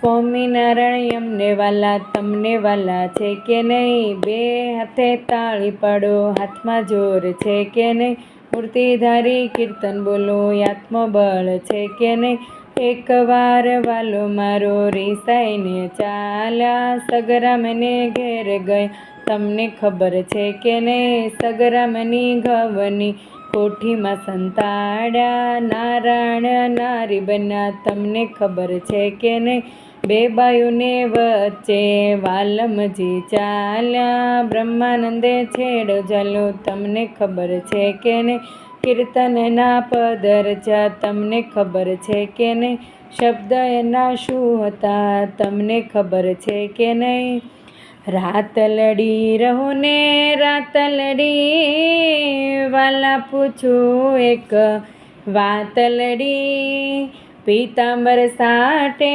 સ્વામિનારાયણ એમને વાલા તમને વાલા છે કે નહીં? બે હાથે તાળી પાડો, હાથમાં જોર છે કે નહીં? મૂર્તિધારી કીર્તન બોલો, આત્મબળ છે કે નહીં? એકવાર વાલો મારો રીસાઈને ચાલ્યા, સગરામને ઘેર ગઈ તમને ખબર છે કે નહીં? સગરામની ઘઉંની કોઠીમાં સંતાડ્યા, નારાયણ નારી બન્યા તમને ખબર છે કે નહીં? બે બાયુને વચ્ચે વાલમજી ચાલ્યા, બ્રહ્માનંદે છેડો ઝાલ્યો તમને ખબર છે કે નહીં? કીર્તનના પદ રચ્યા તમને ખબર છે કે નહીં? શબ્દ એના શું હતા તમને ખબર છે કે નહીં? રાત લડી રહો ને રાત લડી, વાલા પૂછું એક વાત લડી, પીતાંબર સાટે